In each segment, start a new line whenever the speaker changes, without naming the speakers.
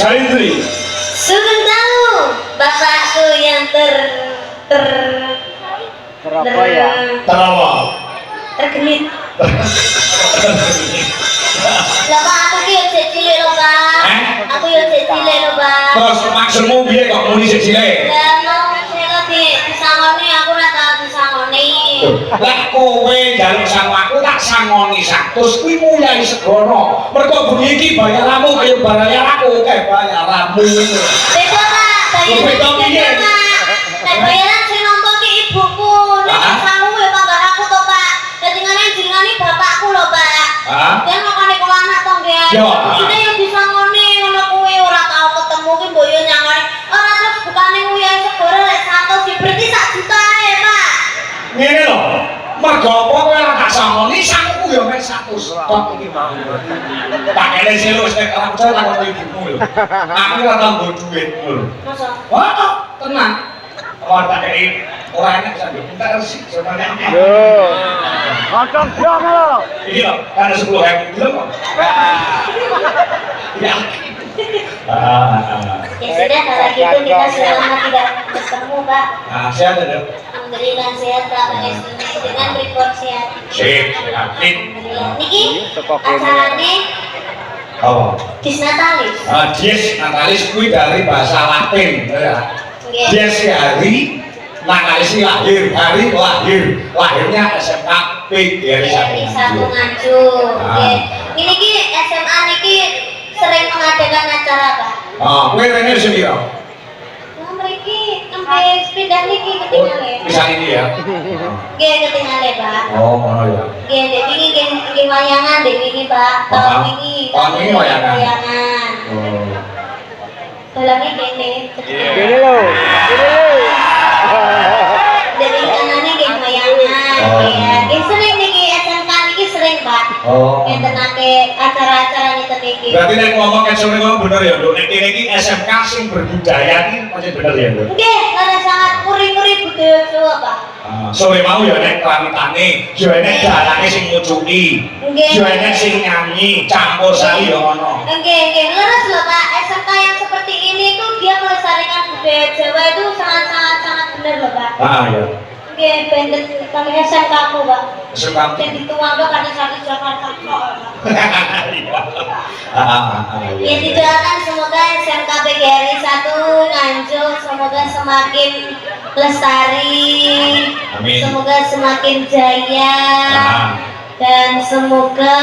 Salindri.
Sugeng dalu, bapakku yang
Terapa ya?
Terawa.
tergenit. Lah Pak, aku ki yo cilik lho, Pak. Aku yo cilik lho, Pak.
Terus maksudmu piye kok muni sik cilik?
Lah mau sing disangoni aku ora tau disangoni.
Lah kowe njaluk sangu aku tak sangoni 100 kuwi mulai segono. Mergo bengi iki bayaranmu kaya bayar aku kae bayaranmu.
Beda, Pak.
Beda piye?
Nek bayaran sing nampa ki ibuku, nek sangu ya Pak aku to, Pak. Dadi jenengane bapakku lho, Pak. Dia ngakoni kok anak to nggih. Sine yo disangoni ngono kuwi ora tau ketemu ki mbok yo nyangoni. Ora terus bukane nguyai segoro lek 100 berarti 1 juta ae, Pak.
Ngene lho. Mergo apa kowe ora tak sangoni sangu yo mek 100 tok iki mau. Tak kene selo wis nek ora percaya takon ibumu lho. Aku ora tau nggo dhuwit lho.
Masa?
Wah, tenang. Ora tak kei ora enak sampe entar resik semuanya.
Yo. Ngocok dong lo.
Iki lho, kan 10.000 dulu kok. Ya.
Ya sudah kalau gitu kita selama tidak bertemu, Pak.
Nah, sehat ya.
Alhamdulillah sehat, Pak. Dengan report sehat.
Sip, sehat.
Alhamdulillah. Niki acarane
Oh.
Dis Natalis.
Dies Natalis kuwi dari bahasa Latin, ya. Dies hari, Natalis lahir, hari lahir. Lahirnya SMK PGRI
1 Nganjuk. Nggih. Ini ki SMA niki sering mengadakan acara, Pak.
Kowe rene sing piro?
Nah, mriki nembe sepeda niki ketinggalan.
Bisa ini ya.
Nggih, ketinggalan, Pak.
Oh, ngono ya.
Nggih, dek iki nggih wayangan dek iki, Pak. Tahun iki.
Tahun ini wayangan.
Wayangan. Dalane kene.
Gini lo.
Dari kanane nggih wayangan. Ya, nggih sering niki SMK niki sering, Pak.
Oh.
Ngentenake acara-acara ngeten iki.
Berarti nek ngomong sore ngomong bener ya, Nduk. Nek kene iki SMK sing berbudaya iki pasti bener ya, Nduk.
Nggih, karena sangat muri-muri budaya Jawa, Pak.
Sore mau ya nek kelanitane, yo enek dalane sing ngucuki.
Nggih.
Yo enek sing nyanyi, campur sari yo ngono.
Nggih, leres lho, Pak. SMK yang seperti ini tuh dia melestarikan budaya Jawa itu sangat benar lho, Pak.
Ya.
Nggih, benten kami SMK aku, Pak.
SMK.
Yang dituangke karena satu Jakarta kok. Ya didoakan semoga SMK PGRI 1 Nganjuk semoga semakin lestari.
Amin.
Semoga semakin jaya. Dan semoga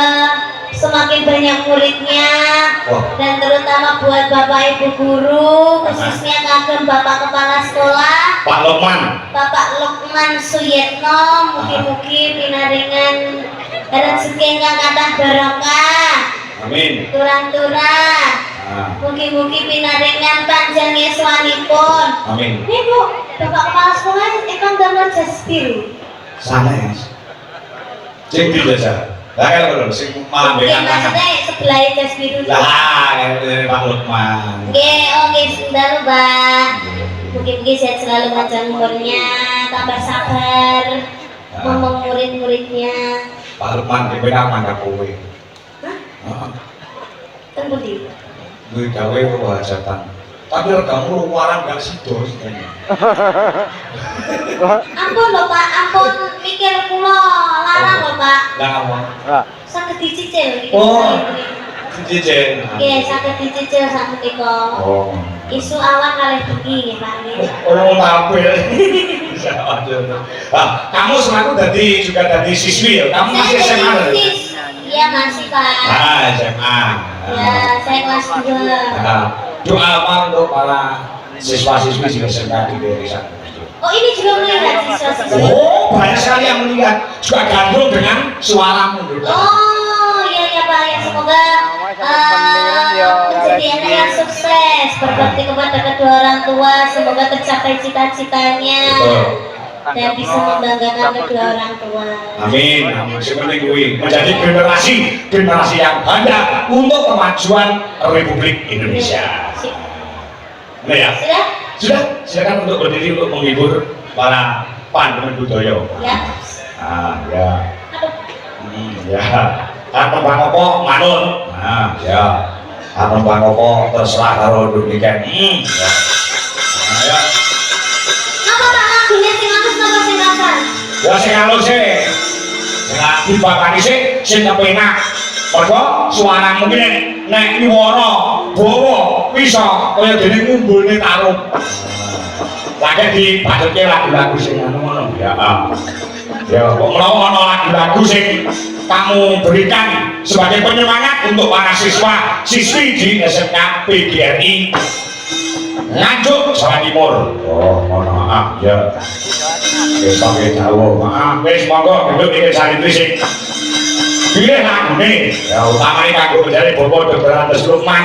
semakin banyak muridnya. Dan terutama buat Bapak Ibu guru, khususnya kagem Bapak Kepala Sekolah
Pak Lokman.
Bapak Lukman Suyetno, mugi-mugi pinaringan rezeki ingkang kathah barokah.
Amin.
Turang-turang. Mugi-mugi pinaringan panjang yuswanipun.
Amin.
Nih Bu, Bapak Kepala Sekolah ikon gambar jas biru.
Sanes. Sing di jasa. Lah kalau sing malam
Oke,
bekan.
maksudnya sebelah jas biru.
Lah, dari Pak Lokman.
Oke, sebentar Mbak. Mugi-mugi sehat selalu panjang umurnya, tambah sabar, ngomong murid-muridnya.
Pak Lokman di benak mangga kowe.
Hah? Tunggu di.
Gue gawe kewajatan. Tapi kamu luaran gak sido sebenarnya.
Ampun lho Pak, ampun mikir kula larang lho Pak.
Lah kamu.
Saged dicicil iki.
Oh. Cincin.
Nggih, saged dicicil sapunika.
Oh.
Isu awan kalih bengi nggih Pak nggih.
Orang tampil. Kamu selaku juga dari siswi ya? Kamu masih SMA?
Iya masih Pak.
SMA.
Ya, saya kelas 2.
Doa apa untuk para siswa-siswi di SMK di Desa?
Oh ini juga melihat siswa-siswa.
Oh, banyak sekali yang melihat. Juga gandrung dengan suaramu.
Oh, iya Pak, ya semoga menjadi anak yang sukses, berbakti kepada kedua orang tua, semoga tercapai cita-citanya. Dan bisa membanggakan kedua orang tua.
Amin. Seperti gue menjadi generasi yang banyak untuk kemajuan Republik Indonesia. Nah ya. Sudah. Silakan untuk berdiri untuk menghibur para pandemen budaya.
Ya.
Ya. Ya. Kan apa manut. Nah, ya. Apa bang apa terserah karo dunia ya. Ayo.
Apa tak lagunya sing halus napa sing kasar?
Ya sing halus sih. Sing dibakani sih sing kepenak. Mergo suara mungkin nek wiwara bawa bisa kaya dene ngumbulne taruh. Lagi dipadhetke lagu-lagu sing ngono ya. Ya, kok menawa ana lagu-lagu sing kamu berikan sebagai penyemangat untuk para siswa siswi di SMK PGRI Nganjuk Jawa Timur. Oh, mohon maaf ya. Wis pakai Jawa, maaf. Wis monggo duduk iki santri sing pilih lagune. Ya utamane kanggo penjare Bapak Dr. Andes Lukman.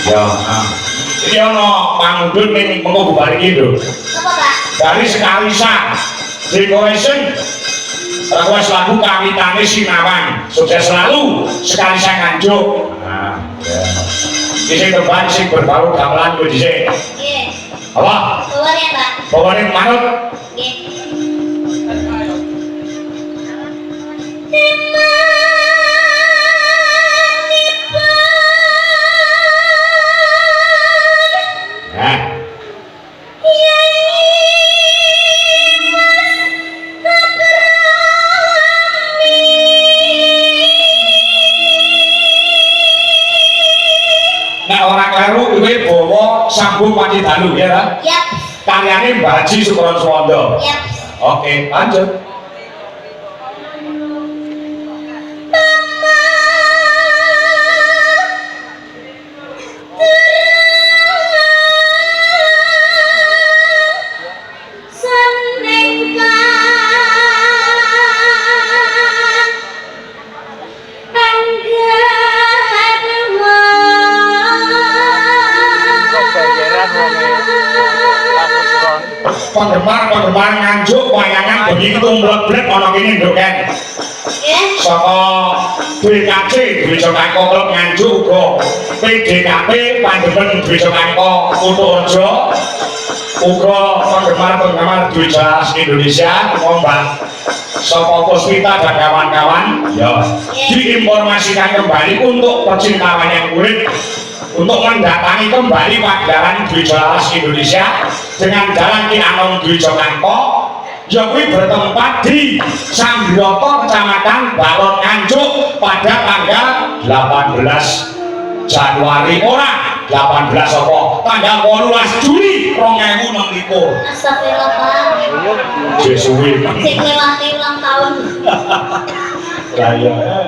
Ya, iki ana pangudut ning mengko bubar iki lho.
Apa Pak?
Dari Sekalisa Decoration request lagu kawitane Sinawan. Sukses selalu Sekalisa Nganjuk. Nah, ya. Iki sing terbaik sing berbau gamelan kuwi dhisik.
Nggih.
Apa?
Bawa ya, Pak.
Bawane manut.
Nggih.
Nah. Nek ora kleru kuwi bawa sambung Panji Dalu ya ta?
Yap.
Karyane Mbah Haji Sukron Suwondo.
Yap.
Oke, lanjut. Penggemar Nganjuk wayangan begitu mleblek ana kene nduk kan.
Nggih.
Saka BKC Desa Kangko Klub Nganjuk uga PDKP Pandemen Desa Kangko Kutorejo uga penggemar Dwi Jelas Indonesia Mbak Sopo Puspita dan kawan-kawan ya diinformasikan kembali untuk pecinta wayang kulit untuk mendatangi kembali pagelaran Dwi Jelas Indonesia dengan Jalan Ki Anom Dwi Jokangko yang bertempat di Sambroto Kecamatan Balon Nganjuk pada tanggal 18 Januari orang 18 apa tanggal 18 Juli 2016.
Astagfirullah, Pak.
Jesuwi
Sing lewati ulang tahun.
ya ya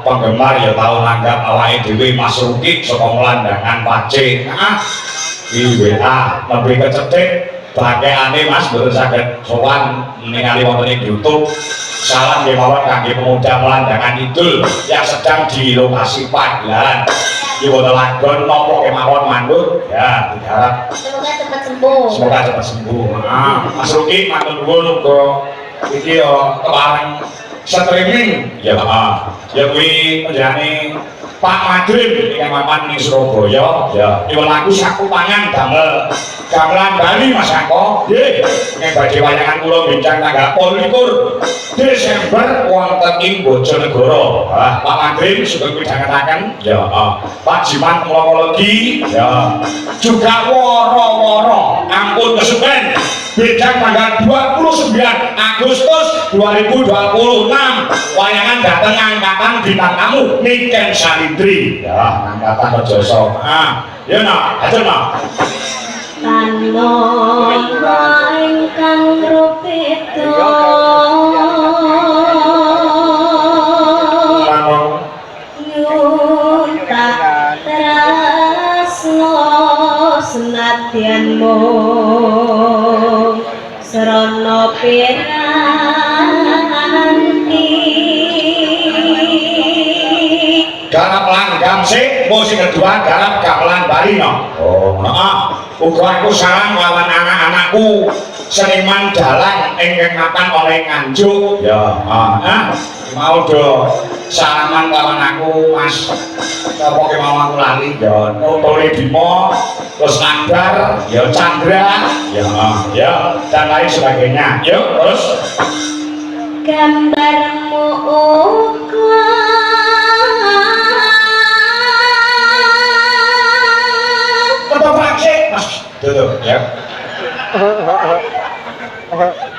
penggemar ya tahu nanggap awake dhewe Mas Ruki saka Melandangan Pacet. Iki WA lebih kecetik bakeane Mas mboten saged sowan ningali wonten ing YouTube. Salam nggih mawon kangge pemuda Melandangan Idul yang sedang di lokasi pagelaran. Iki wonten lagon napa kemawon mandut ya diharap
Semoga cepat sembuh. sembuh.
Semoga cepat sembuh. Mas Ruki matur nuwun uga iki yo kepareng streaming ya ya kuwi panjenengane Pak Madrim yang mapan ning Surabaya ya nyuwun lagu sakupangan damel gamelan Bali Mas Ako nggih nek badhe wayangan kula bincang tanggal 28 Desember wonten ing Bojonegoro. Pak Madrim sugeng midhangetaken ya Pak Jiman Mlokologi ya juga woro-woro ampun kesupen bincang tanggal 29 Agustus 2026 wayangan dateng angkatan bintang tamu Niken Salindri ya angkatan Rejoso ya nak aja nak
Tanora ingkang rupita nyun tak tresno senadyan mung srana piranti
garap langgam sih musik kedua garap gamelan Bali no uga aku sarang lawan anak-anakku seniman dalang ingkang mapan oleh Nganjuk ya mau do salaman lawan aku Mas apa ke mau aku lali ya Tole Bimo terus Akbar ya Chandra ya dan lain sebagainya yuk terus
gambarmu uga
tetap praktek Mas tutup ya
Thank you.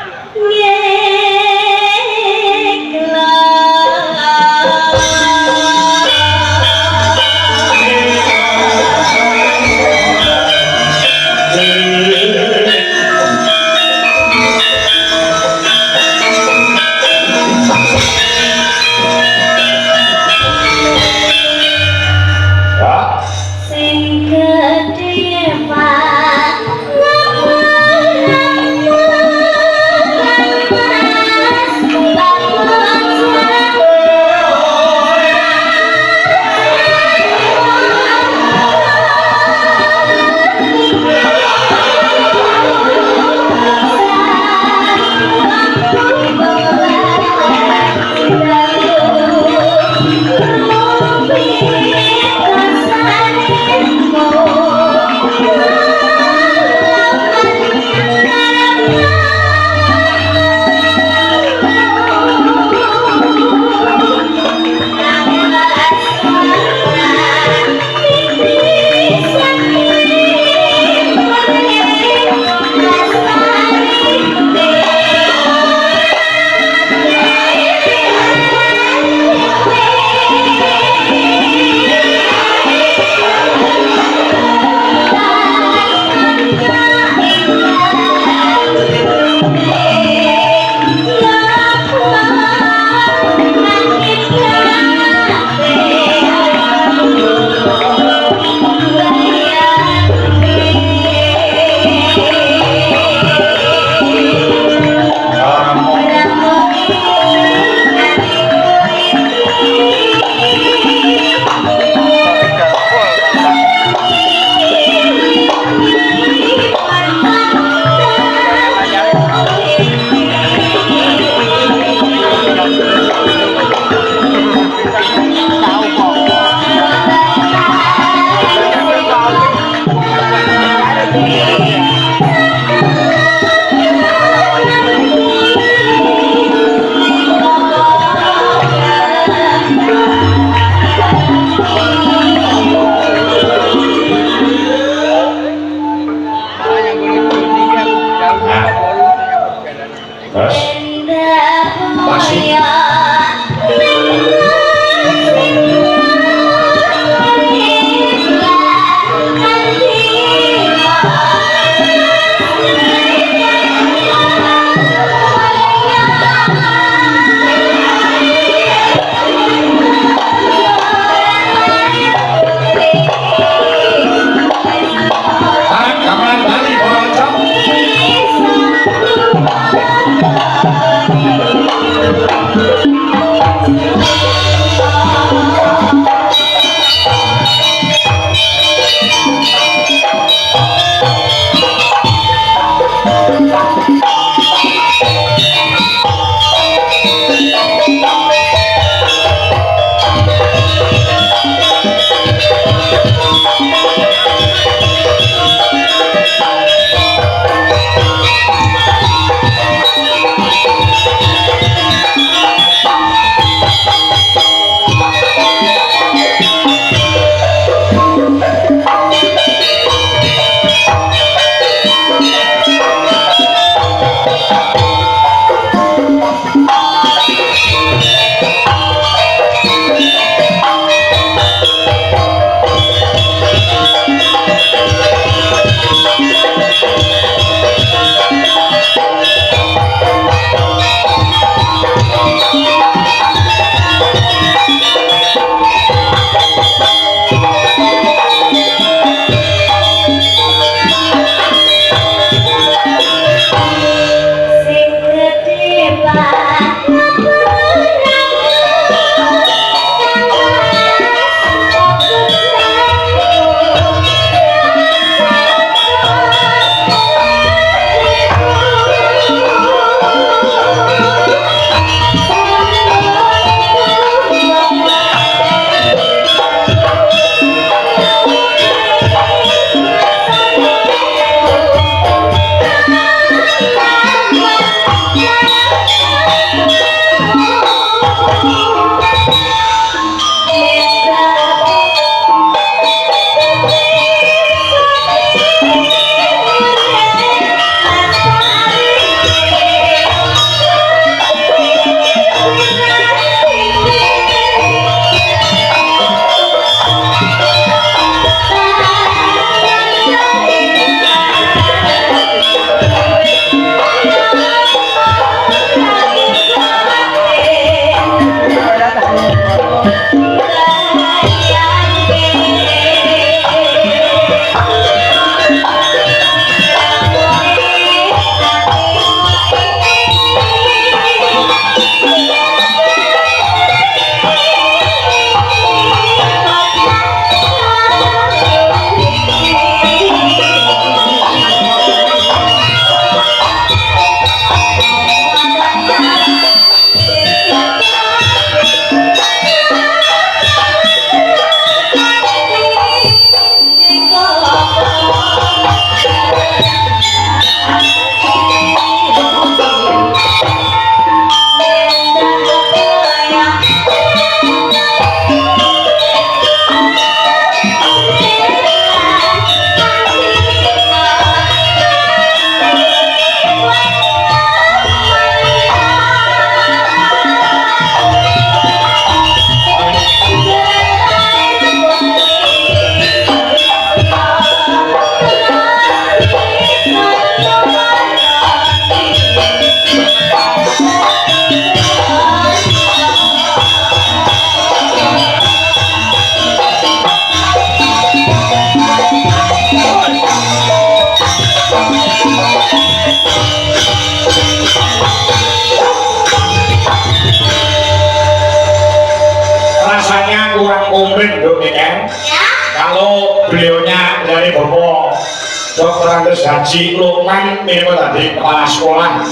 Dr. Haji Lukman menika tadi kepala sekolah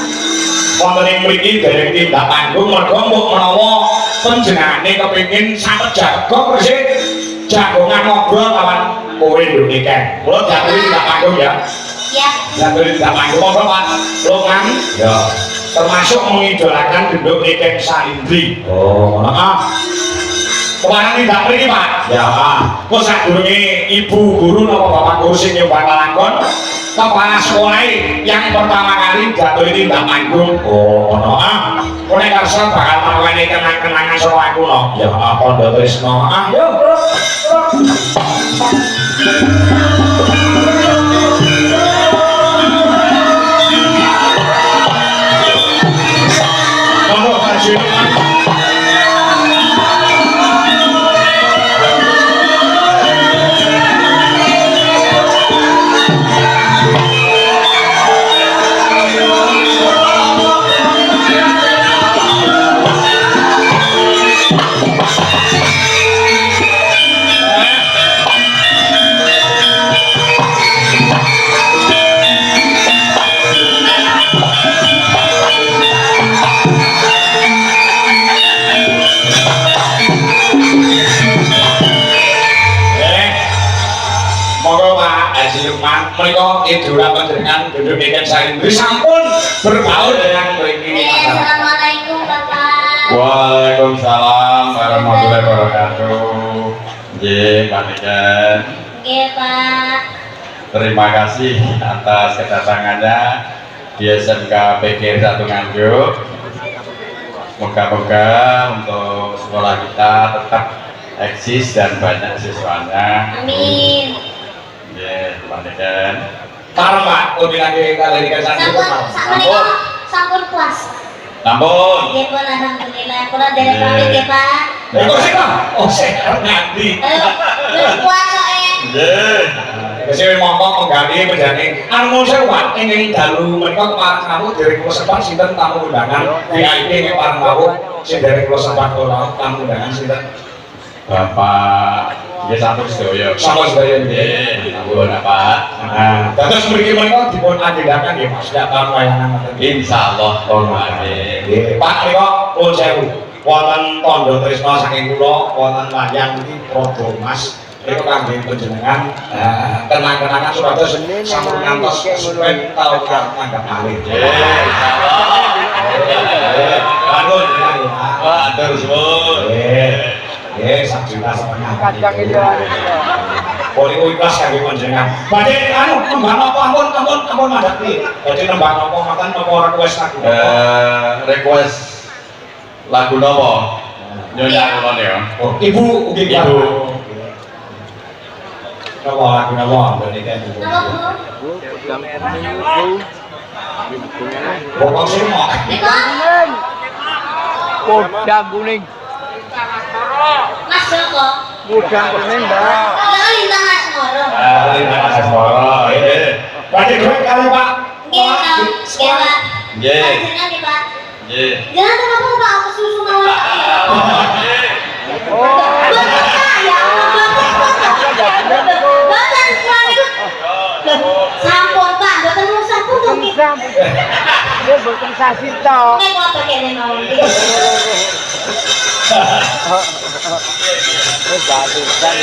wonten ing mriki dereng tindak panggung merga mbok menawa panjenengane kepengin saged jago resik jagongan ngobrol kawan kowe ndone kan kula jatuhi tindak panggung ya
iya
jatuhi tindak panggung apa Pak Lukman ya termasuk mengidolakan genduk Niken Salindri oh ngono ah kemarin tidak pergi Pak ya kok sadurunge ibu guru napa bapak guru sing nyoba nglakon kepala sekolah yang pertama kali jatuh tindak panggung oh ono ah kok nek karsa bakal marwani kenang-kenangan sama aku no ya Pondok Trisno ah yuk Pondok Trisno idola panjenengan duduk dengan saya sampun berbaur dengan mriki.
Assalamualaikum Bapak.
Waalaikumsalam warahmatullahi wabarakatuh. Nggih, Panikan.
Nggih, Pak.
Terima kasih atas kedatangannya di SMK PGRI 1 Nganjuk. Moga-moga untuk sekolah kita tetap eksis dan banyak siswanya.
Amin.
Nggih, Panikan.
Parang Pak, kami lagi kali ini
Sampun puas.
Nampun.
Nggih, pun alhamdulillah. Kula derek pamit ya, Pak.
kok sih Pak? Oh, sehat nanti.
Wis puas kok.
Nggih.
Saya mongko menggali menjadi anu sewa ingin dalu mereka kemarin kamu dari Pulau Sepat sinten tamu undangan VIP yang parang kamu sing dari Pulau Sepat Pulau tamu undangan sinten
Bapak nggih sampun sedaya.
sama sedaya nggih.
Nggih, ampun Pak.
Nah, terus mriki menika dipun agendakan nggih Mas dak tahun wayangan ngoten.
Insyaallah amin.
Nggih, Pak menika pun sewu wonten tandha tresna saking kula wonten wayang iki Prodo Mas. Itu kangge panjenengan kenang-kenangan supados sampun ngantos suwen taun tanggap malih. Bangun
Matur suwun.
sak juta setengah.
Kacang itu.
Boleh ikhlas kangge panjenengan. Badhe anu nembang apa ampun mandhap iki. Badhe nembang apa makan apa ora kuwes lagu.
Request lagu napa? Nyonya kula ya.
Oh, Ibu ugi
Ibu.
Napa lagu napa menika Ibu?
Napa, Bu?
Wong sing mok.
Nika
Udang kuning.
Mas Joko.
Udang kuning, Mbak.
Lah lintang Mas Moro.
Terima kasih Pak. Badhe dhuwit kali Pak.
Nggih, Pak. Nggih, Pak.
Nggih.
Panjenengan nggih, Pak.
Nggih.
Jangan kenapa Pak aku susu mawon.
Oh,
Boten kurang itu. Sampun Pak, boten usah putung iki.
dia boten sasi tok.
Nek kula pakene mawon.
Wis batusan.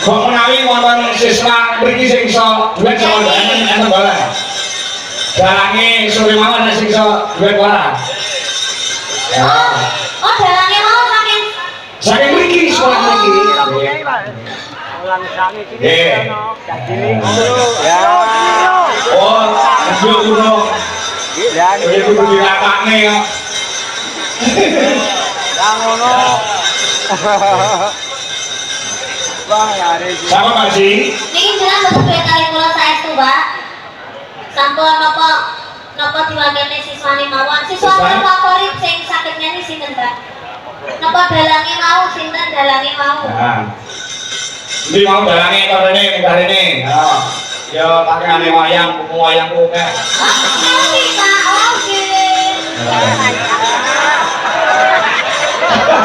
Kok menawi wonten siswa mriki sing iso duet sama Mbak enten bola. Dalange sore mawon nek sing iso duet ora.
Oh, dalange mau saking
Saking mriki sekolah mriki.
Ulang sangi iki
Nggih.
ono. Cilik. Ya.
Oh, ayo kudu.
Ya
Ayo kudu dirapakne kok.
yang ngono. Wah, lari.
Sama Pak Ji.
niki jenengan boten duwe kali kula saestu, Pak. Sampun napa diwakilne siswane mawon. Siswa
Siswane?
favorit sing saged nyanyi sinten, Pak? Napa dalange mau sinten dalange mau?
Nah. Ini mau dalange karene ngarene. Ya pakaiane wayang, kuku wayangku kek.
Oke, Pak. Oke.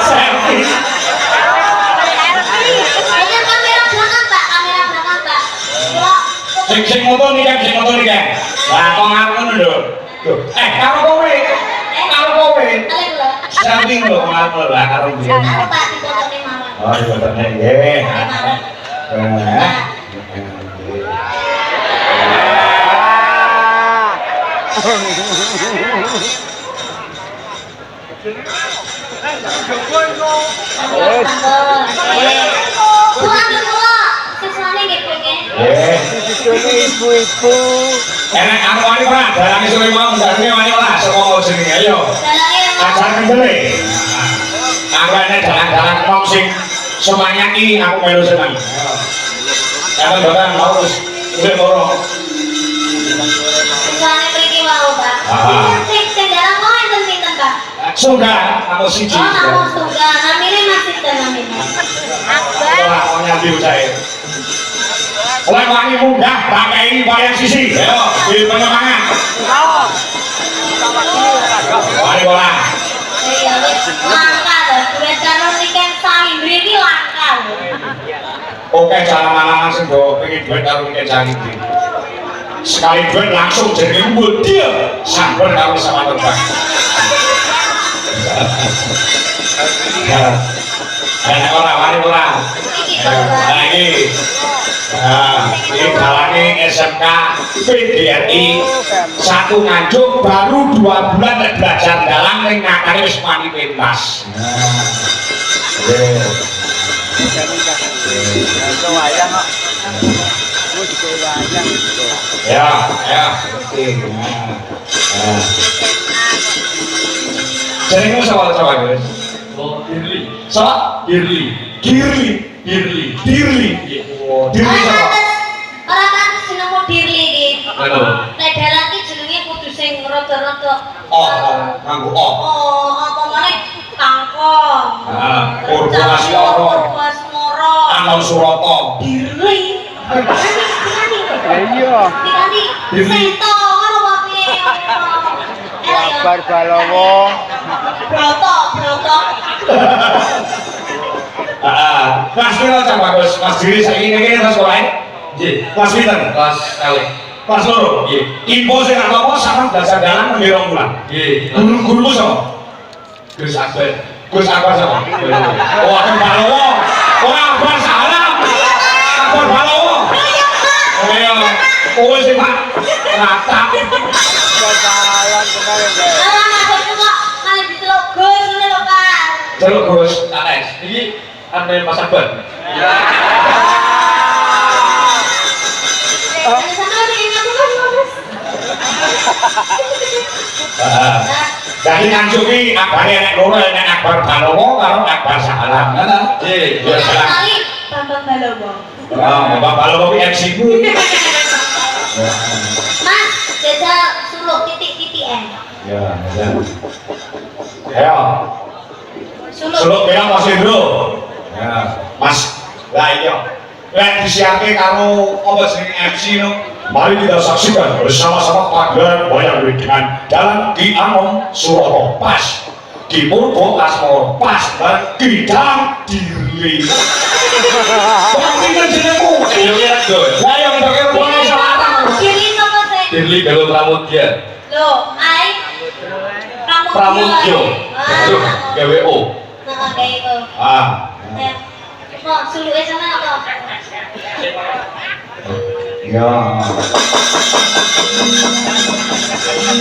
Selfie.
Ayo kamera belakang, Pak. Kamera belakang, Pak. Kula
Sing motor nih kan, sing motor nih kan. Lah kok ngaku ngono lho. Loh, karo kowe. Karo kowe.
kalian kula.
Selfie lho ngaku lah karo dia.
Aku Pak dipotone mawon.
Oh, iya bener nggih.
Pak.
Ibu-ibu.
Enak anu wani Pak, dalange sore mau ndarane wani ora saka jenenge ayo. Ajar kendele. Aku enek dalan-dalan wong sing semuanya iki aku melu seneng. Ayo. Bapak mau wis loro. Sudah, aku siji. Ora mau nyambi usahe. Oleh wangi mudah, pakai ini bayang sisi. Ayo, di penyemangat. Wani bola. Oke, jalan-jalan sing do pengen duit karo Nek Cangiti. Sekali duit langsung jadi umbul dia. Sambil karo sama terbang. Orang wani orang. Lagi. Ini dalane SMK PDRI satu Nganjuk baru 2 bulan belajar dalang ning ngakane wis wani pentas. Ya, ya. Jenengmu sapa guys?
Oh, Dirli.
Sapa?
Dirli.
Dirli.
Dirli.
Dirli. Oh, Dirli sapa?
Ora pantes jenengmu Dirli iki.
Halo.
Nek dalan iki jenenge kudu sing rada-rada
Nganggo O.
Oh, apa maneh kangkong.
Korporasi Oro.
Korporasi
Anon Surata.
Dirli.
Iya.
Diganti Sento ngono apa piye?
Kabar Balowo.
Broto.
Mas Piro cak bagus. Mas Diri saiki ngene terus wae.
Nggih.
Kelas pinten?
Kelas L.
Kelas loro.
Nggih.
Info sing apa sampean belajar dalang nang 2 bulan.
Nggih.
Guru-gurumu sapa?
Gus Akbar.
Gus Akbar sapa? Oh, Akbar Balowo. Ora Akbar salah. Akbar Balowo. Oh iya. Oh sing Pak. Rata.
Kesalan benar ya.
Alah maksudku kok malah diceluk Gus ngene lho, Pak.
Celuk Gus.
Anes. Iki ane Mas Akbar.
Jadi Nganjuk iki akbare nek loro nek Akbar Balowo karo Akbar Sahalan.
Nggih.
Ya salah.
Kali Bambang Balowo.
Bapak Balowo kuwi MC ku.
Mas, jajal suluk titik-titik N.
Ya, ya. Ya. Suluk ya Mas Indro. Ya, Mas. Lah iya. Lek disiarke karo apa jenenge MC no. Mari kita saksikan bersama-sama pagelaran wayang kulit dengan dalang Ki Anom Surata pas, Ki Purbo Asmoro pas, dan Ki Dalang Dirli. Bang pinten jenengmu?
Yo ya, Gus.
Lah yang bagian rupane selatan.
Kiri sapa sih?
Dirli Galuh Pramudya.
Loh, ai
Pramudya. Terus gawe O.
Nah, kayak itu. Ya. Mau suluke sama apa?
Ya.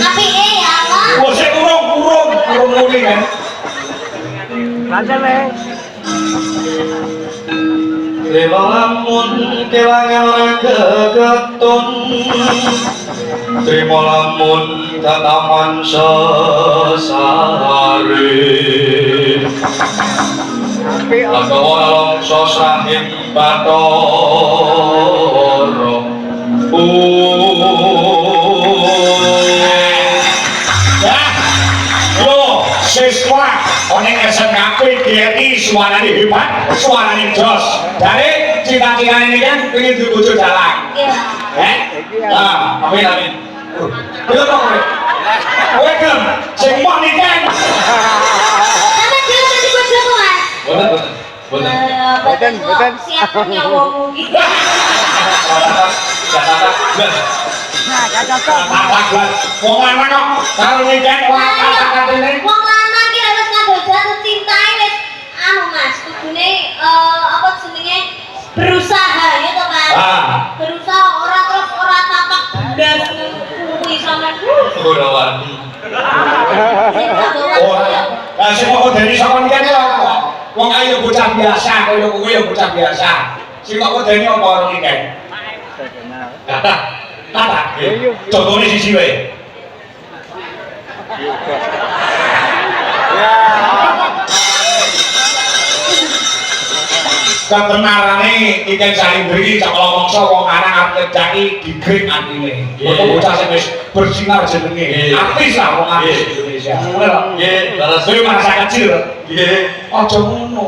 Tapi ya, Mas.
Wah, saya kurung muni kan.
Lancar nih.
Dewa lamun kelangan ora gegetun. Trimo lamun tataman sesare. Agawa alongso sahing Bathara.
Ya. Yo, siswa oning SMK PDRI suarane hebat, suarane jos. Dari cita-citane ini kan pengen duwe bojo dalang.
Iya.
Amin amin. Yo to kowe. Kowe gelem sing mau nikah.
Sama dia tadi bojoku, Mas.
Boten.
Boten.
Siap nyawamu iki.
Nah, cocok.
Wong lanang kok karo nikah ora kata-katane.
Wong lanang iki harus nganggo jatuh cinta wis anu Mas, kudune apa jenenge berusaha ya to Mas. Berusaha ora terus ora tapak blas kuwi sampean.
Ora wani.
Lah sing kok dari sampean iki apa? Wong ayo bocah biasa, kaya kowe ya bocah biasa. Sing kok dene apa karo nikah? Kata. Contohnya sisi wae. Kebenarane iki saling beri cak lomongso wong anak arep nyedaki digrek atine. Kok bocah sing wis bersinar jenenge. Artis lah wong artis Indonesia. Ngono lho.
Nggih, leres
Kowe masa kecil.
nggih.
Aja ngono.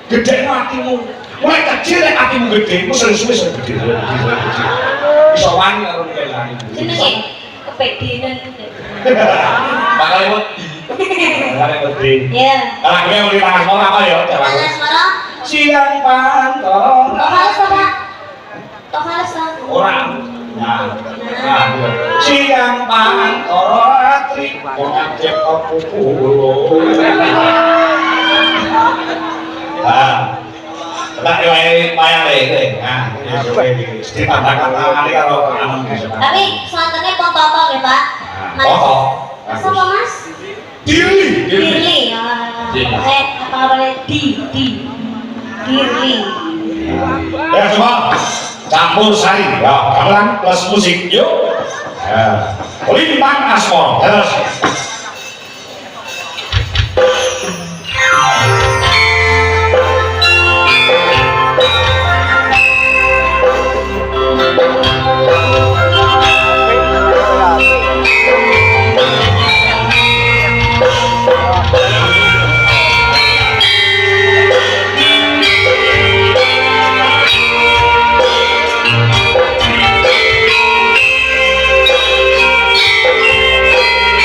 Gedhekno atimu. Mulai kecil nek atimu gedhe, iku suwe-suwe iso gedhe. Iso wani karo kelani.
Jenenge kepedenen.
Makane wedi.
Makane gedhe.
Ya.
Lah kowe muni tangan ora apa ya?
Panas marah.
Siang pantoro.
Tohales apa? Tohales apa?
Ora. Nah. Siang pantoro ratri. Wong acep opo kulo. Lah yo wayang lele. Nah, ditambah-tambah karo anu bisa.
Tapi santennya pun toto ya Pak.
Toto.
Siapa Mas?
Dirli.
Dirli. Apa boleh Dirli.
Ya semua campur sari ya gamelan plus musik yuk. Ya. Lintang Asmoro. Terus.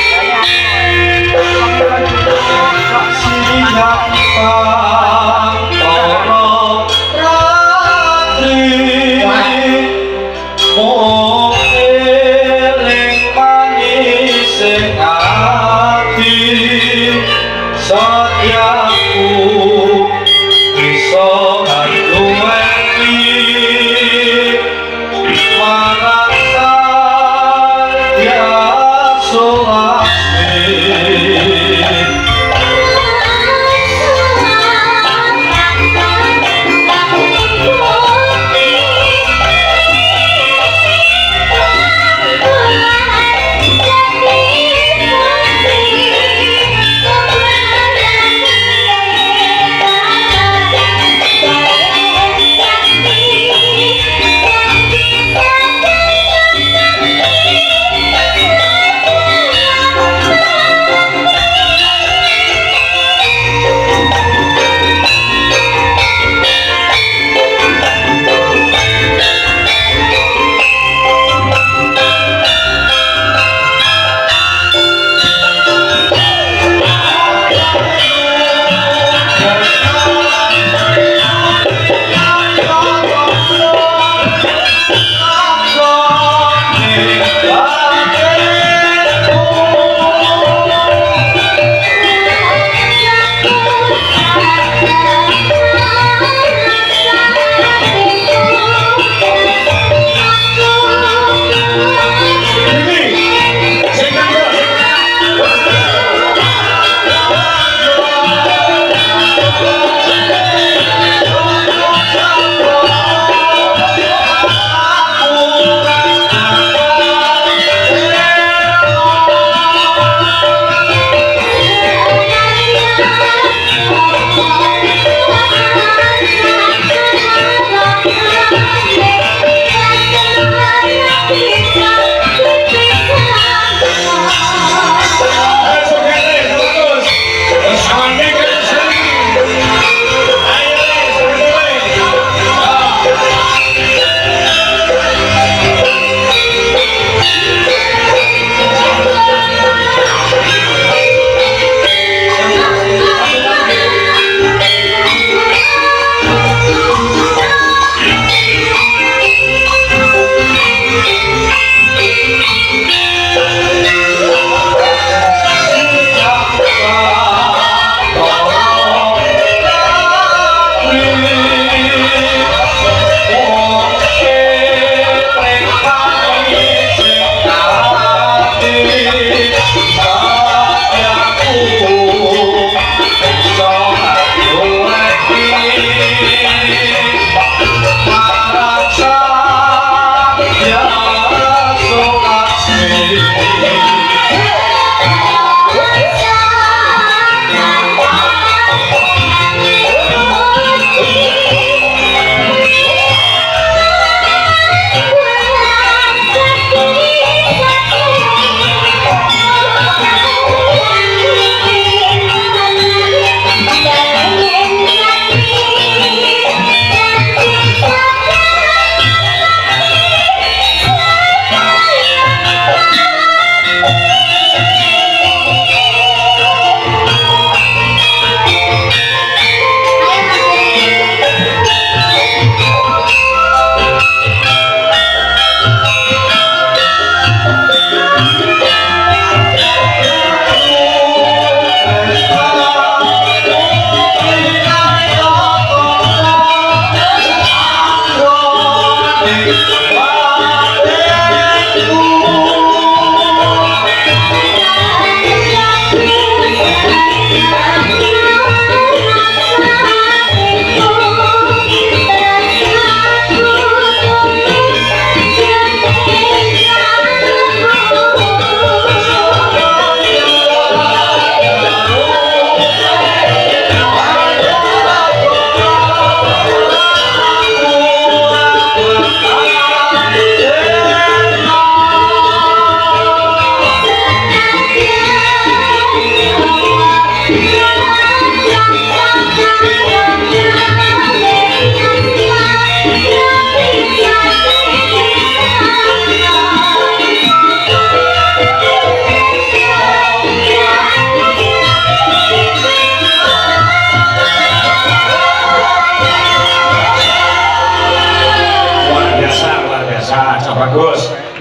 Saya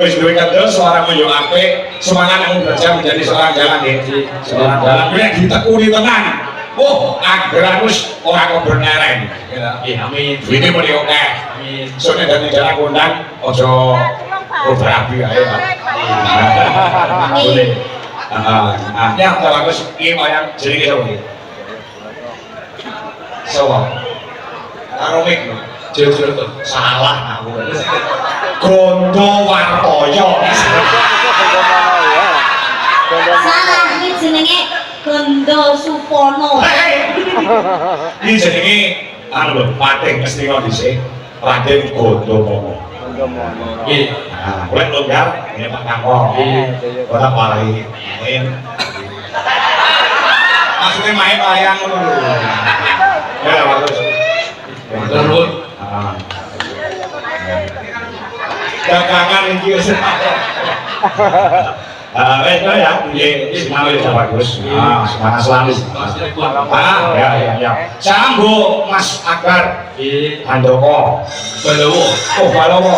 Wis duwe kendel suaramu yo apik, semangat kamu belajar menjadi seorang jalan nggih. Seorang jalan kuwi ditekuni tenan. Oh, anggaran wis ora kok bernereng. Nggih, amin. Duwite muni akeh. Amin. Soale dadi jalan kondang aja berapi ae, Pak. Boleh. Ya, kalau aku iki wayang jenenge sapa iki? Sapa? Aromik lho. Jujur tuh salah aku. Gondo Wartoyo.
Salah, ini jenenge Gondo Supono.
Ini jenenge anu lho, Patih Ngastina dhisik. Raden Gondo Mono. Nggih. Nah, boleh longgar ini Pak Kangkong. Ora palahi. Main. Maksudnya main wayang ngono lho. Ya, bagus. Terus. Dagangan iki wis. Wes ya, nggih, sinau ya bagus. Semangat selalu. Ya. Salam Bu Mas Akbar. Nggih, Handoko. Balowo. Oh, Balowo.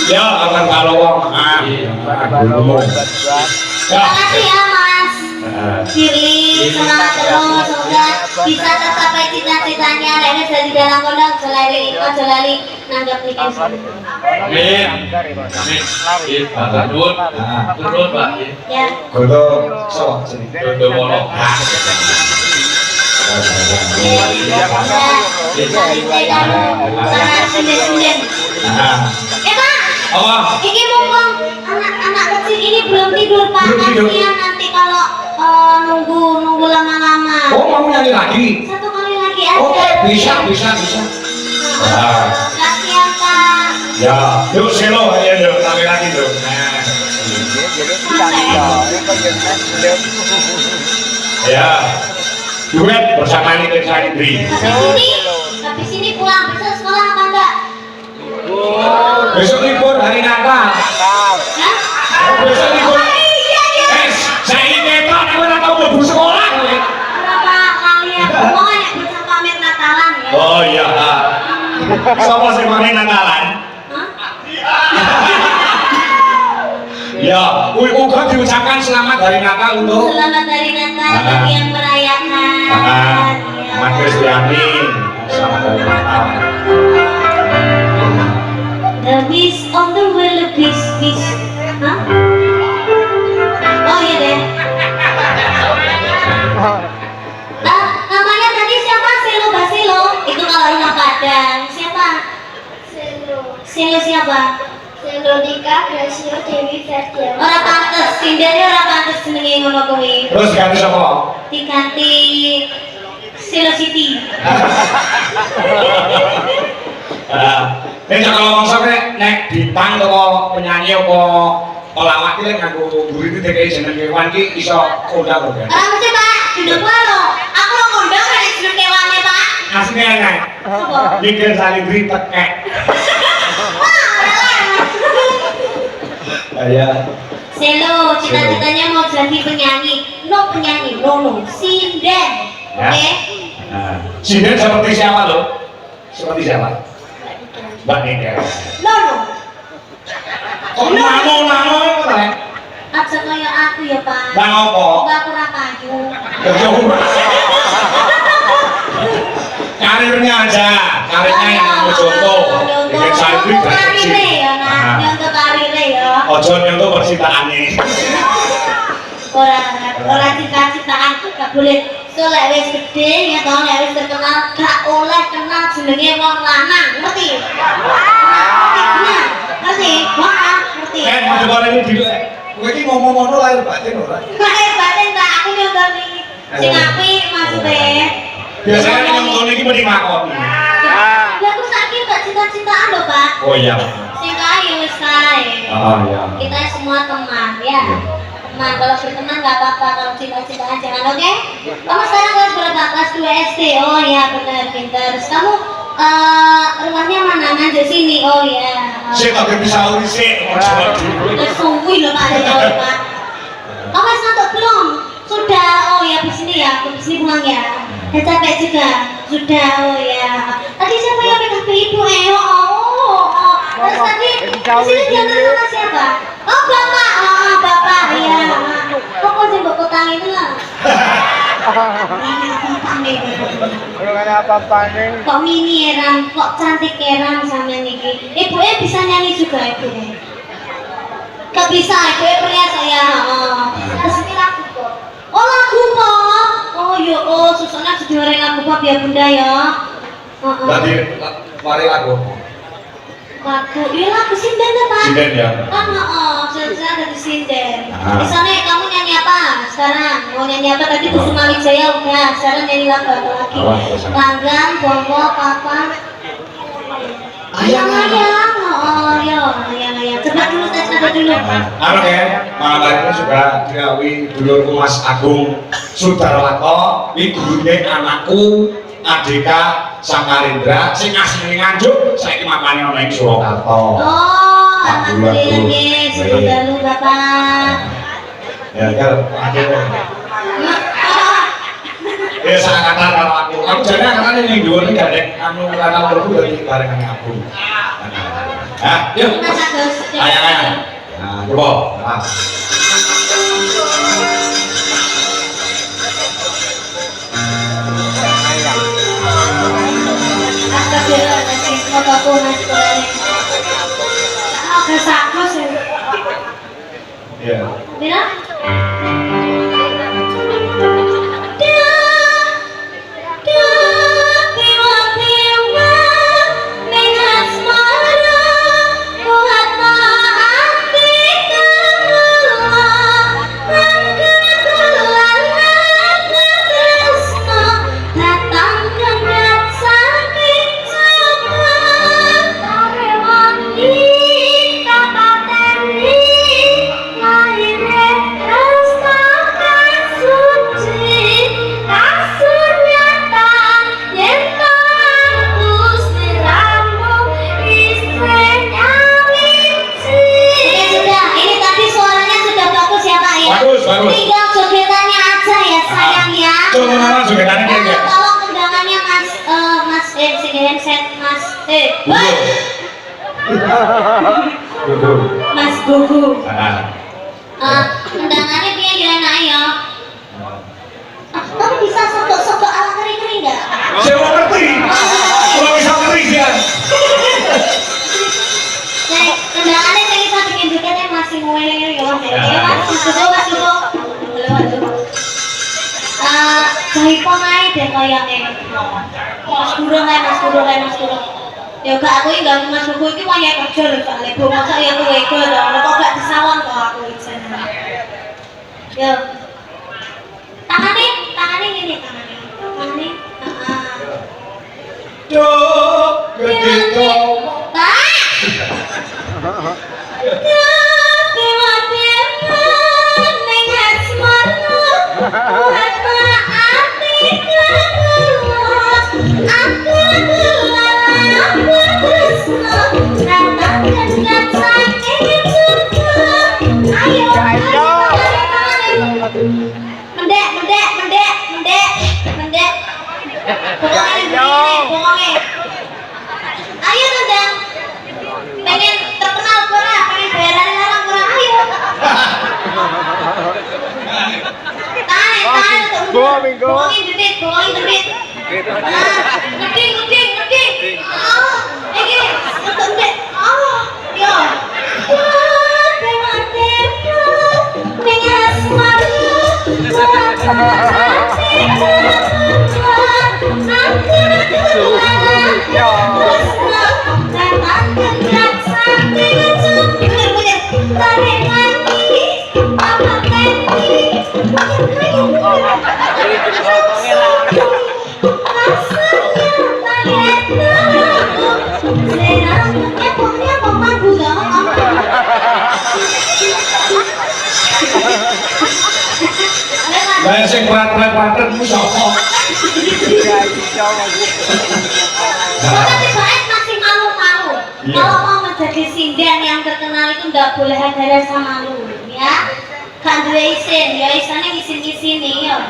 Ya, akan Balowo.
Terima kasih ya Mas Firly, semangat terus, semoga bisa tercapai cita-citanya. Rene dari dalam kondang, ojo lali nanggap nikah.
Amin. Amin. Pak Nur. Turun Pak.
Ya.
Gondo sapa jeneng?
Gondo Mono.
Pak, ini mumpung anak-anak kecil ini belum tidur Pak, kasihan nanti kalau nunggu lama-lama.
Oh, mau nyanyi lagi?
Satu kali lagi aja.
Oke, bisa.
Kasihan Pak.
Ya, yuk selo aja yuk, lagi tuh. Ya, duet bersama ini Tessa Indri.
Habis ini pulang, besok sekolah apa enggak?
Besok libur hari Natal.
Hah?
Besok libur.
Iya.
Saya ini ketok, aku ora tau mlebu sekolah.
Berapa kali aku mau ya bisa pamer Natalan ya?
Oh iya. Sapa sing pamer Natalan?
Hah?
Ya, uga diucapkan selamat hari Natal untuk
Selamat hari Natal bagi yang merayakan.
Mas Kristiani. Selamat hari Natal.
The beast on the wheel, beast. Hah? Oh iya deh. Namanya tadi siapa? Selo Basilo. Itu kalau rumah Padang. Siapa? Selo siapa?
Selonika Gracio Dewi Ferdian.
Orang pantes, sindernya orang pantes jenenge ngono kuwi.
Terus ganti sapa?
Diganti Selo Siti.
Nek kalau ngomong sampe nek bintang atau penyanyi apa pelawak iki nganggo guriti DKI jeneng kewan iki iso kondang lho kan.
Ora mesti Pak, duduk wae lho. Aku lo kondang nek jeneng kewane Pak.
Asline enak.
Sopo?
Mikir salindri tekek. Ya.
Selo, cita-citanya mau jadi penyanyi. No penyanyi, no. Sinden.
Ya.
Oke?
Sinden seperti siapa lo? Seperti siapa? Mbak Nika.
No.
Kok namo kan?
Aja kaya aku ya, Pak.
Bang apa?
Mbak aku ora payu.
Karirnya aja, karirnya yang kamu contoh. Bikin salindri dari kecil.
Karirnya ya, nah. Nyontoh karirnya ya.
Ojo nyontoh percintaannya.
Ora cita-citaan gak boleh. So lek wis gede ya toh, lek wis terkenal gak oleh kenal jenenge wong lanang, ngerti? Ngerti? Wah, ngerti.
Maju karo ini dulu. Kowe iki ngomong ngono lahir batin ora?
Lahir batin tak aku nyontoh iki. Sing apik maksudnya.
Biasanya nonton iki mending makoni.
Ya aku saiki gak cita-citaan lho, Pak.
Oh iya.
Sing kae wis kae.
Oh iya.
Kita semua teman ya. Teman, kalau berteman nggak apa-apa, kalau cita-citaan jangan, oke? Kamu sekarang kelas berapa? Kelas 2 SD. Oh iya benar, pintar. Terus kamu rumahnya mana? Nanti sini. Oh iya.
Saya tak bisa urus sih.
Udah sungguh loh Pak, jauh Pak. Kamu nonton belum? Sudah. Oh ya, di sini ya. Di sini pulang ya. Ya capek juga. Sudah, oh ya. Tadi siapa yang pegang ibu? Oh. Terus tadi di sini diantar sama siapa? Oh bapak, bapak ya. Kok sih mbok kutang itu lah?
Kalau ada apa-apa nih.
Kok mini eram, kok cantik eram sama niki. Ibunya bisa nyanyi juga ibunya. Gak bisa, ibunya pria saya. Terus ini lagu kok. Oh lagu kok. Oh yo, susahnya sejuara lagu pop ya bunda ya.
Berarti mari lagu.
Lagu, iya lagu sinden ya pak.
Sinden ya.
Kan saya ada di sinden. Misalnya kamu nyanyi apa sekarang? Mau nyanyi apa tadi tuh Malik Jaya udah. Sekarang nyanyi lagu apa lagi? Langgan, Bongo, Papa. Ayang-ayang, ayang-ayang. Coba dulu tes coba dulu.
Anu kan, malam hari ini juga diawi dulurku Mas Agung Sudarlako, ini gurunya anakku Adika Samarindra, sing asli Nganjuk, saiki makane ana ing Surakarta.
Oh, alhamdulillah nggih, semoga lu Bapak.
Ya kan, akhirnya. Ya seangkatan karo aku. Aku jane angkatane ning dhuwur iki gandeng anu kanal loro dadi barengan aku. Hah, yuk.
Mas Agus.
Ayo. Nah, coba. Nah.
Astagfirullahaladzim, fotoku mas boleh. Oke, sakus ya.
Iya.
Bila? Tinggal jogetannya aja ya sayang ya.
Coba jogetannya kayak gitu.
Tolong undangannya mas sini handset mas Mas Gugu. Undangannya dia enak ya. Kamu bisa soto ala kering nggak?
Saya mau ngerti. Kalau bisa ngerti ya.
Undangannya saya bisa bikin jogetnya masih mulai ya mas. Mas Gugu. Jahipon aja deh kayaknya. Mas Guru. Ya gak aku ini gak Mas Guru itu wanya kerja loh soalnya bu masa ya tuh ego loh. Kok gak disawang kok aku izin. Ya. Tangannya gini tangannya.
Cok, gede
Pak. Mendek. Ayo Tendang. Pengen terkenal kurang, pengen bayaran orang kurang ayo. Tahan untuk bohongin debit. Ngeding. Ini untuk dek. Yo.
Saya sing pelan-pelan itu siapa?
Tapi baik masih malu-malu. Kalau mau menjadi sinden yang terkenal itu nggak boleh ada rasa malu, ya. Kan dua isin, ya isannya isin-isin nih, ya.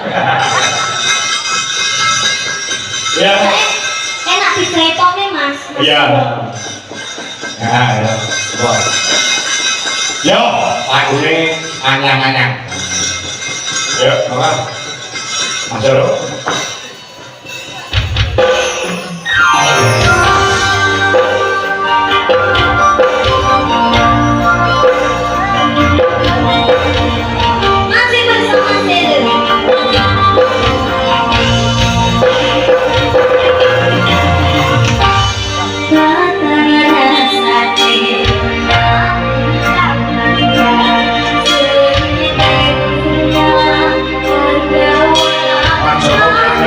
Ya.
Enak diceritone Mas.
Iya. Nah, ya. Coba. Yo, lagune anyang-anyang. Ya, apa? Mas Jaro.
Masih bersama Selu.
Mas Jaro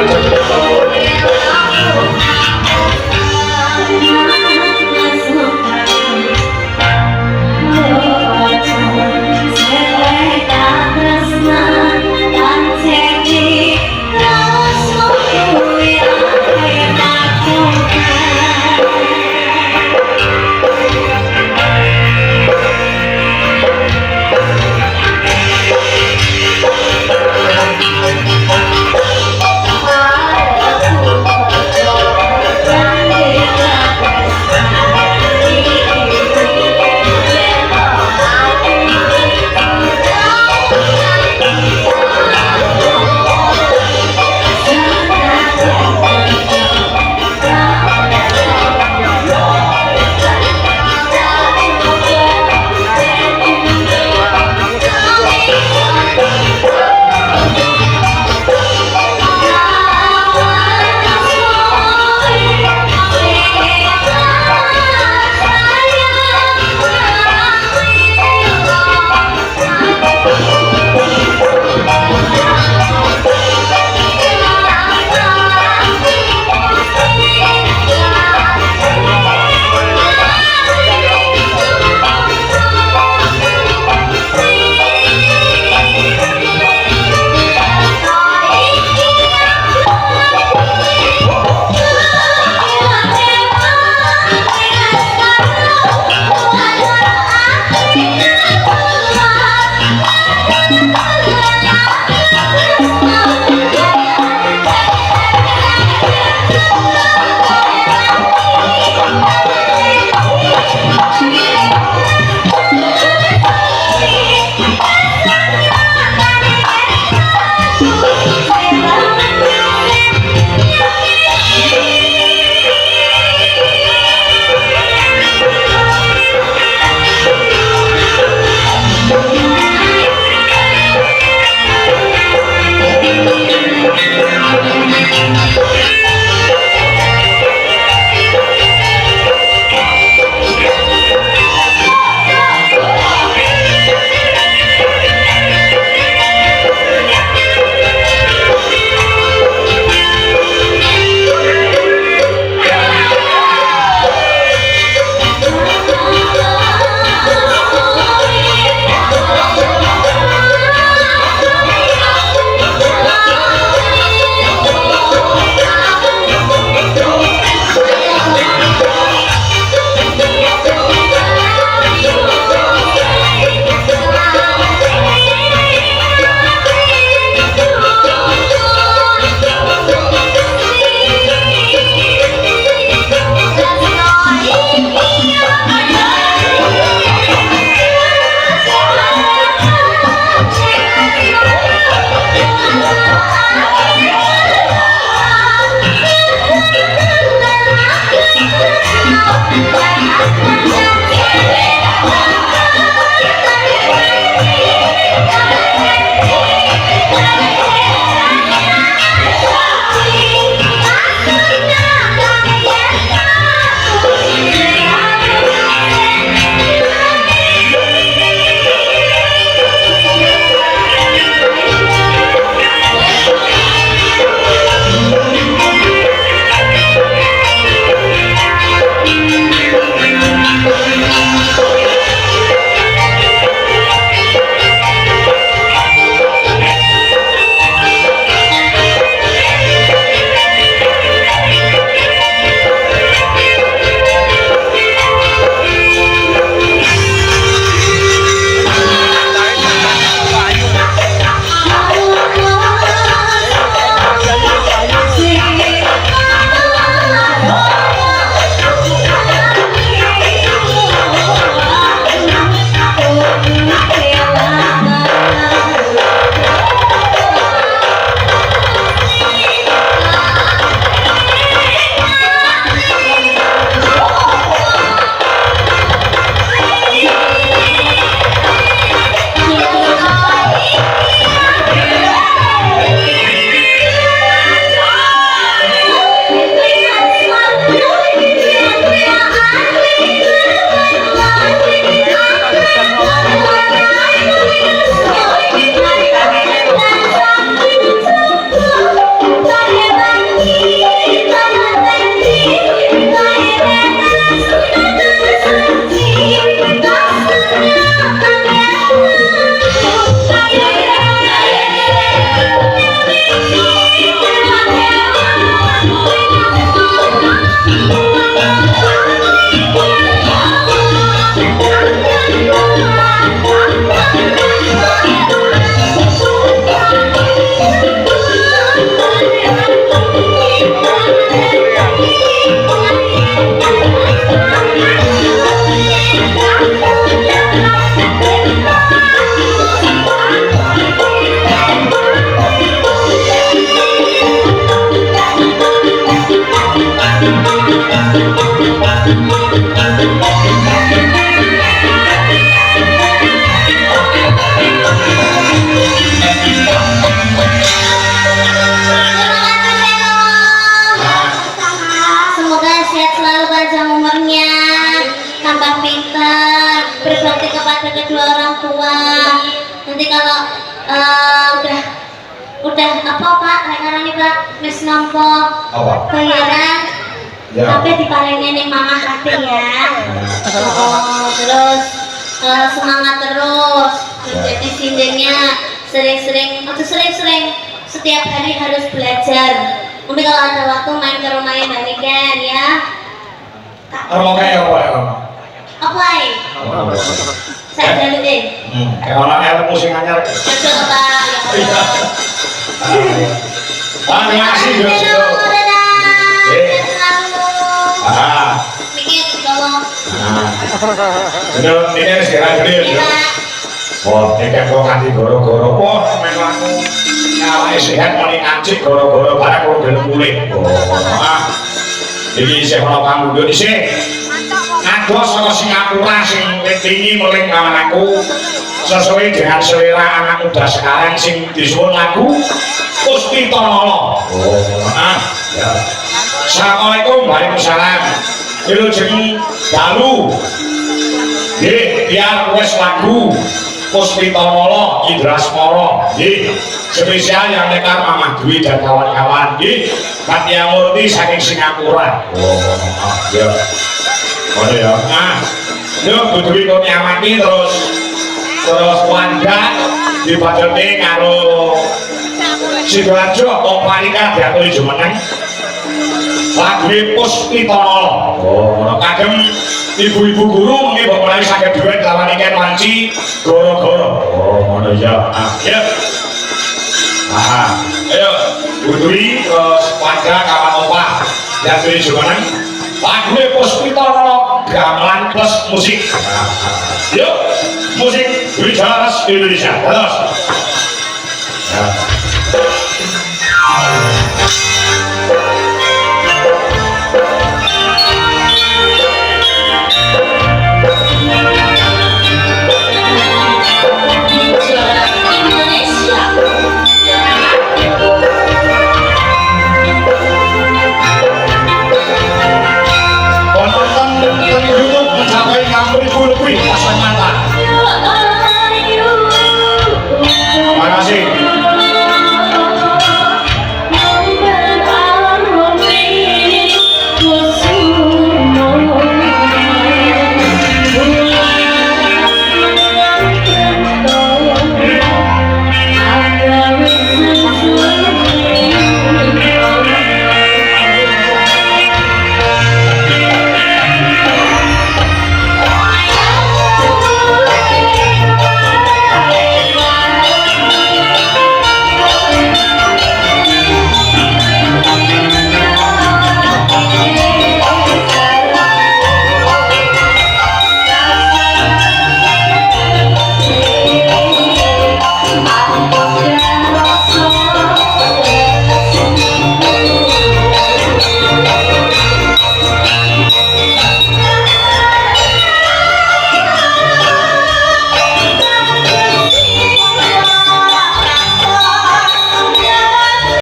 berbakti kepada kedua orang tua. Nanti kalau udah apa Pak? Rekarane Pak, wis nampa bayaran.
Ya.
Tapi diparingin ning mama kabeh ya. Oh, terus semangat terus. Jadi sindennya sering-sering, atau sering-sering setiap hari harus belajar. Nanti kalau ada waktu main ke rumahnya Mbak Niken ya.
Rumah kayak apa ya?
Apa ya? Saya jalutin.
Kayak orang ilmu sing anyar.
Betul Pak. Ya.
Terima kasih Jo.
Mikir kalau.
Bener, ini sekarang gede. Wah, ini kok kanthi goro-goro. Wah, memang aku awake sehat muni kancik goro-goro barang kok gelem mulih. Wah. Iki isih ana panggung dhisik. Adoh saka Singapura sing tinggi meling lawan aku. Sesuai dengan selera anak muda sekarang sing disuwun lagu Puspita Nala. Ya. Assalamualaikum, waalaikumsalam. Wilujeng dalu. Nggih, biar wis lagu Puspita Nala Indrasmara. Nggih, spesial yang nekar Mamah Dwi dan kawan-kawan. Nggih, Katya Murti saking Singapura. Ya. Oh ya. Nah, yo Dwi kok nyamati terus Wanda dibadani karo Sidoarjo Komparika diaturi jumeneng lagu Puspita Nala. Oh, kagem ibu-ibu guru nggih mbok menawi saged duet lawan Niken Wanci goro-goro. Oh, ngono ya. Ya. Ayo Dwi terus Wanda kawan opah diaturi jumeneng lagu Puspita Nala gamelan plus musik. Yuk, musik Wijaras Indonesia. Terus. Ya.